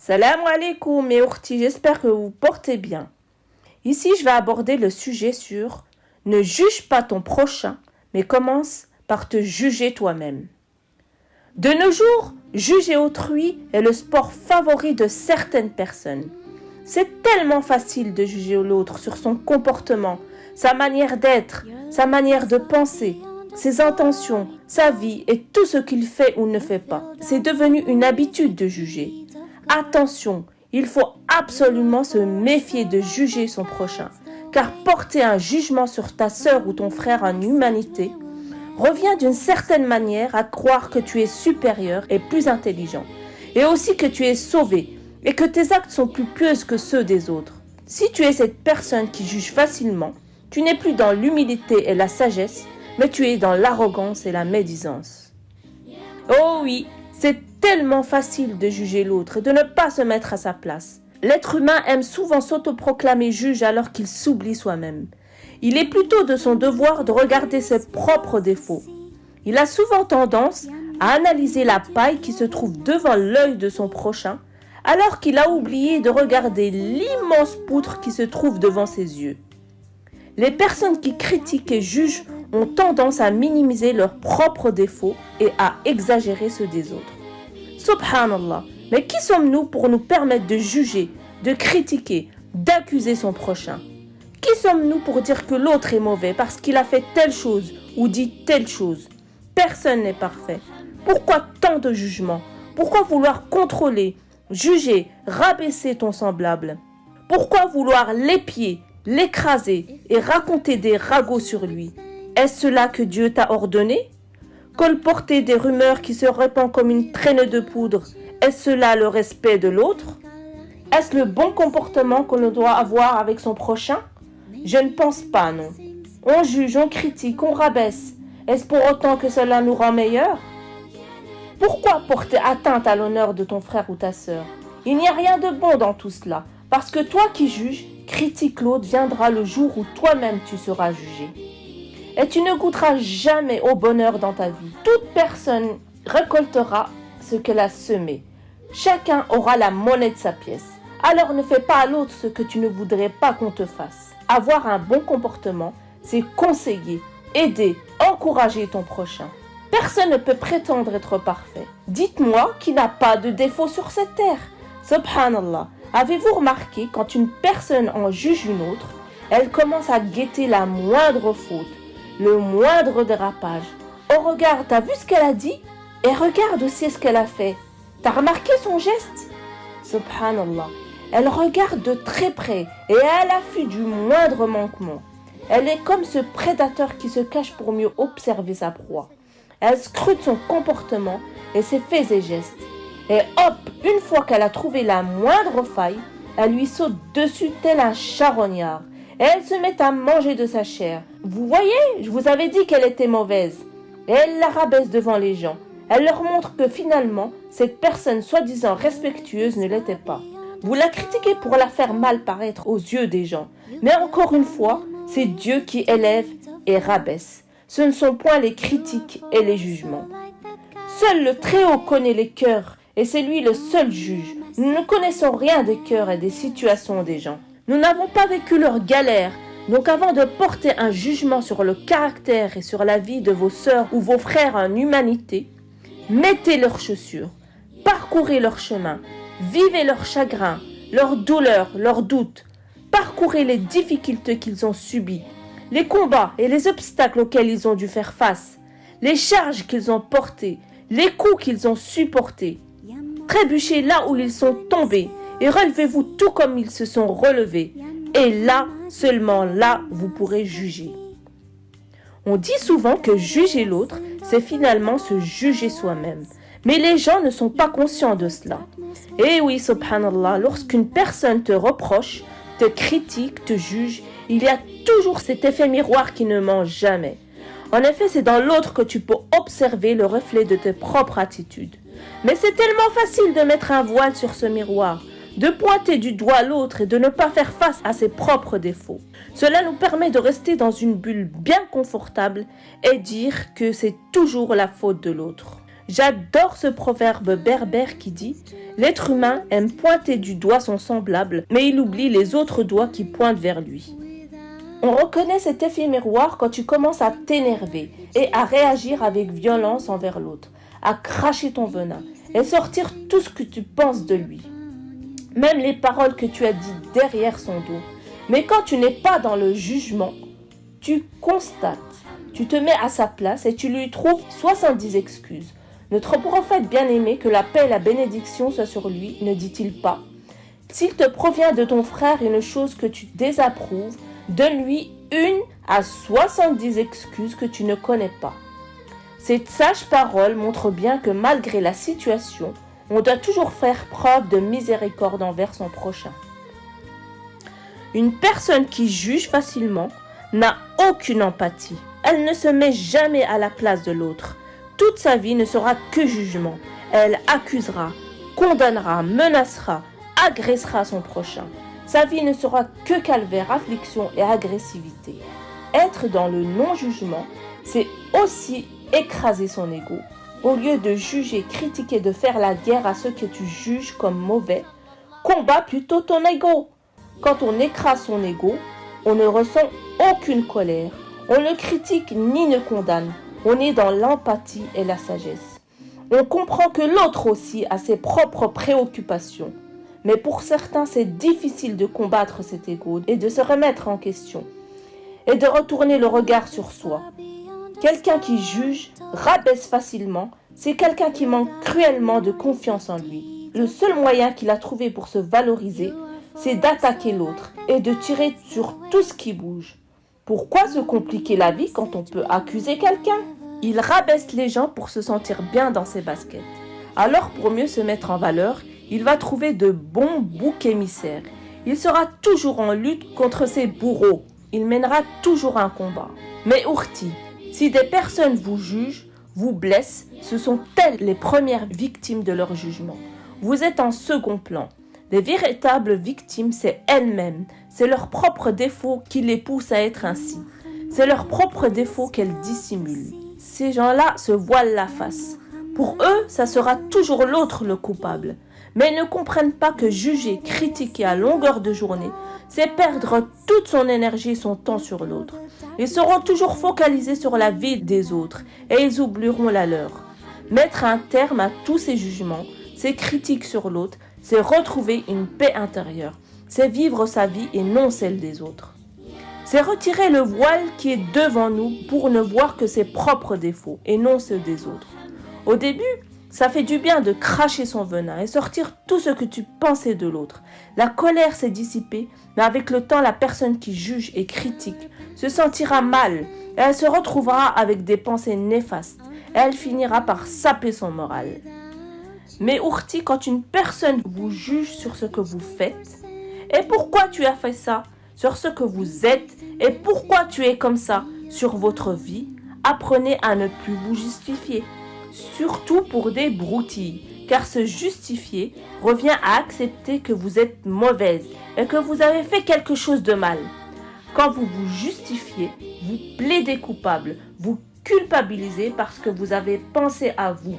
Salam alaikum mes ourtis, j'espère que vous portez bien. Ici, je vais aborder le sujet sur ne juge pas ton prochain, mais commence par te juger toi-même. De nos jours, juger autrui est le sport favori de certaines personnes. C'est tellement facile de juger l'autre sur son comportement, sa manière d'être, sa manière de penser, ses intentions, sa vie et tout ce qu'il fait ou ne fait pas. C'est devenu une habitude de juger. Attention, il faut absolument se méfier de juger son prochain, car porter un jugement sur ta sœur ou ton frère en humanité revient d'une certaine manière à croire que tu es supérieur et plus intelligent, et aussi que tu es sauvé et que tes actes sont plus pieux que ceux des autres. Si tu es cette personne qui juge facilement, tu n'es plus dans l'humilité et la sagesse, mais tu es dans l'arrogance et la médisance. Oh oui, c'est tellement facile de juger l'autre et de ne pas se mettre à sa place. L'être humain aime souvent s'autoproclamer juge alors qu'il s'oublie soi-même. Il est plutôt de son devoir de regarder ses propres défauts. Il a souvent tendance à analyser la paille qui se trouve devant l'œil de son prochain, alors qu'il a oublié de regarder l'immense poutre qui se trouve devant ses yeux. Les personnes qui critiquent et jugent ont tendance à minimiser leurs propres défauts et à exagérer ceux des autres. Subhanallah, mais qui sommes-nous pour nous permettre de juger, de critiquer, d'accuser son prochain? Qui sommes-nous pour dire que l'autre est mauvais parce qu'il a fait telle chose ou dit telle chose? Personne n'est parfait. Pourquoi tant de jugements? Pourquoi vouloir contrôler, juger, rabaisser ton semblable? Pourquoi vouloir l'épier, l'écraser et raconter des ragots sur lui? Est-ce cela que Dieu t'a ordonné? Colporter des rumeurs qui se répandent comme une traînée de poudre, est-ce cela le respect de l'autre? Est-ce le bon comportement qu'on doit avoir avec son prochain? Je ne pense pas, non. On juge, on critique, on rabaisse. Est-ce pour autant que cela nous rend meilleurs? Pourquoi porter atteinte à l'honneur de ton frère ou ta sœur? Il n'y a rien de bon dans tout cela, parce que toi qui juges, critique l'autre, viendra le jour où toi-même tu seras jugé. Et tu ne goûteras jamais au bonheur dans ta vie. Toute personne récoltera ce qu'elle a semé. Chacun aura la monnaie de sa pièce. Alors ne fais pas à l'autre ce que tu ne voudrais pas qu'on te fasse. Avoir un bon comportement, c'est conseiller, aider, encourager ton prochain. Personne ne peut prétendre être parfait. Dites-moi qui n'a pas de défaut sur cette terre. Subhanallah, avez-vous remarqué quand une personne en juge une autre, elle commence à guetter la moindre faute, le moindre dérapage. Oh regarde, t'as vu ce qu'elle a dit? Et regarde aussi ce qu'elle a fait. T'as remarqué son geste? Subhanallah. Elle regarde de très près et à l'affût du moindre manquement. Elle est comme ce prédateur qui se cache pour mieux observer sa proie. Elle scrute son comportement et ses faits et gestes. Et hop, une fois qu'elle a trouvé la moindre faille, elle lui saute dessus tel un charognard. Et elle se met à manger de sa chair. Vous voyez, je vous avais dit qu'elle était mauvaise. Et elle la rabaisse devant les gens. Elle leur montre que finalement, cette personne soi-disant respectueuse ne l'était pas. Vous la critiquez pour la faire mal paraître aux yeux des gens. Mais encore une fois, c'est Dieu qui élève et rabaisse. Ce ne sont point les critiques et les jugements. Seul le Très-Haut connaît les cœurs et c'est lui le seul juge. Nous ne connaissons rien des cœurs et des situations des gens. Nous n'avons pas vécu leurs galères. Donc avant de porter un jugement sur le caractère et sur la vie de vos sœurs ou vos frères en humanité, mettez leurs chaussures, parcourez leur chemin, vivez leurs chagrins, leurs douleurs, leurs doutes, parcourez les difficultés qu'ils ont subies, les combats et les obstacles auxquels ils ont dû faire face, les charges qu'ils ont portées, les coups qu'ils ont supportés. Trébuchez là où ils sont tombés et relevez-vous tout comme ils se sont relevés. Et là, seulement là, vous pourrez juger. On dit souvent que juger l'autre, c'est finalement se juger soi-même. Mais les gens ne sont pas conscients de cela. Et oui, subhanallah, lorsqu'une personne te reproche, te critique, te juge, il y a toujours cet effet miroir qui ne ment jamais. En effet, c'est dans l'autre que tu peux observer le reflet de tes propres attitudes. Mais c'est tellement facile de mettre un voile sur ce miroir, de pointer du doigt l'autre et de ne pas faire face à ses propres défauts. Cela nous permet de rester dans une bulle bien confortable et dire que c'est toujours la faute de l'autre. J'adore ce proverbe berbère qui dit « L'être humain aime pointer du doigt son semblable, mais il oublie les autres doigts qui pointent vers lui. » On reconnaît cet effet miroir quand tu commences à t'énerver et à réagir avec violence envers l'autre, à cracher ton venin et sortir tout ce que tu penses de lui. Même les paroles que tu as dites derrière son dos. Mais quand tu n'es pas dans le jugement, tu constates, tu te mets à sa place et tu lui trouves 70 excuses. Notre prophète bien-aimé, que la paix et la bénédiction soient sur lui, ne dit-il pas: s'il te provient de ton frère une chose que tu désapprouves, donne-lui 1 à 70 excuses que tu ne connais pas. Cette sage parole montre bien que malgré la situation, on doit toujours faire preuve de miséricorde envers son prochain. Une personne qui juge facilement n'a aucune empathie. Elle ne se met jamais à la place de l'autre. Toute sa vie ne sera que jugement. Elle accusera, condamnera, menacera, agressera son prochain. Sa vie ne sera que calvaire, affliction et agressivité. Être dans le non-jugement, c'est aussi écraser son ego. Au lieu de juger, critiquer, de faire la guerre à ceux que tu juges comme mauvais, combat plutôt ton ego. Quand on écrase son ego, on ne ressent aucune colère. On ne critique ni ne condamne. On est dans l'empathie et la sagesse. On comprend que l'autre aussi a ses propres préoccupations. Mais pour certains, c'est difficile de combattre cet ego et de se remettre en question et de retourner le regard sur soi. Quelqu'un qui juge, rabaisse facilement, c'est quelqu'un qui manque cruellement de confiance en lui. Le seul moyen qu'il a trouvé pour se valoriser, c'est d'attaquer l'autre et de tirer sur tout ce qui bouge. Pourquoi se compliquer la vie quand on peut accuser quelqu'un? Il rabaisse les gens pour se sentir bien dans ses baskets. Alors pour mieux se mettre en valeur, il va trouver de bons boucs émissaires. Il sera toujours en lutte contre ses bourreaux. Il mènera toujours un combat. Mais ourti, si des personnes vous jugent, vous blessent, ce sont elles les premières victimes de leur jugement. Vous êtes en second plan. Les véritables victimes, c'est elles-mêmes. C'est leurs propres défauts qui les poussent à être ainsi. C'est leurs propres défauts qu'elles dissimulent. Ces gens-là se voilent la face. Pour eux, ça sera toujours l'autre le coupable. Mais ils ne comprennent pas que juger, critiquer à longueur de journée, c'est perdre toute son énergie et son temps sur l'autre. Ils seront toujours focalisés sur la vie des autres et ils oublieront la leur. Mettre un terme à tous ces jugements, ces critiques sur l'autre, c'est retrouver une paix intérieure. C'est vivre sa vie et non celle des autres. C'est retirer le voile qui est devant nous pour ne voir que ses propres défauts et non ceux des autres. Au début, ça fait du bien de cracher son venin et sortir tout ce que tu pensais de l'autre. La colère s'est dissipée, mais avec le temps, la personne qui juge et critique se sentira mal et elle se retrouvera avec des pensées néfastes et elle finira par saper son moral. Mais ourti, quand une personne vous juge sur ce que vous faites, et pourquoi tu as fait ça, sur ce que vous êtes, et pourquoi tu es comme ça, sur votre vie, apprenez à ne plus vous justifier. Surtout pour des broutilles, car se justifier revient à accepter que vous êtes mauvaise et que vous avez fait quelque chose de mal. Quand vous vous justifiez, vous plaidez coupable, vous culpabilisez parce que vous avez pensé à vous.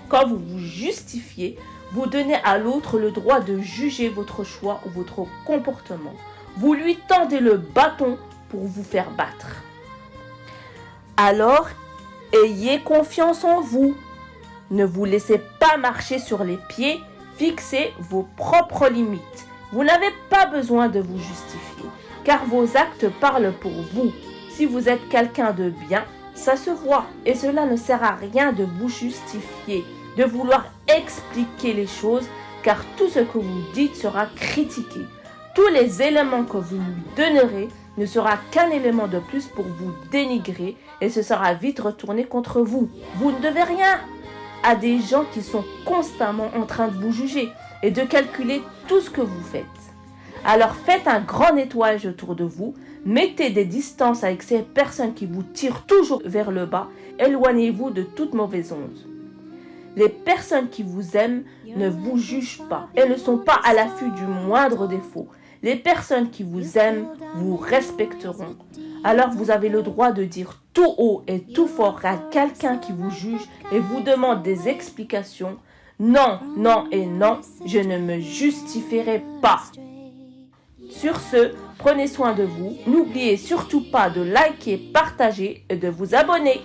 Quand vous vous justifiez, vous donnez à l'autre le droit de juger votre choix ou votre comportement. Vous lui tendez le bâton pour vous faire battre. Alors, ayez confiance en vous. Ne vous laissez pas marcher sur les pieds. Fixez vos propres limites. Vous n'avez pas besoin de vous justifier, car vos actes parlent pour vous. Si vous êtes quelqu'un de bien, ça se voit. Et cela ne sert à rien de vous justifier, de vouloir expliquer les choses, car tout ce que vous dites sera critiqué. Tous les éléments que vous lui donnerez ne sera qu'un élément de plus pour vous dénigrer et ce sera vite retourné contre vous. Vous ne devez rien à des gens qui sont constamment en train de vous juger et de calculer tout ce que vous faites. Alors faites un grand nettoyage autour de vous, mettez des distances avec ces personnes qui vous tirent toujours vers le bas, éloignez-vous de toute mauvaise onde. Les personnes qui vous aiment ne vous jugent pas et ne sont pas à l'affût du moindre défaut. Les personnes qui vous aiment vous respecteront. Alors vous avez le droit de dire tout haut et tout fort à quelqu'un qui vous juge et vous demande des explications. Non, non et non, je ne me justifierai pas. Sur ce, prenez soin de vous. N'oubliez surtout pas de liker, partager et de vous abonner.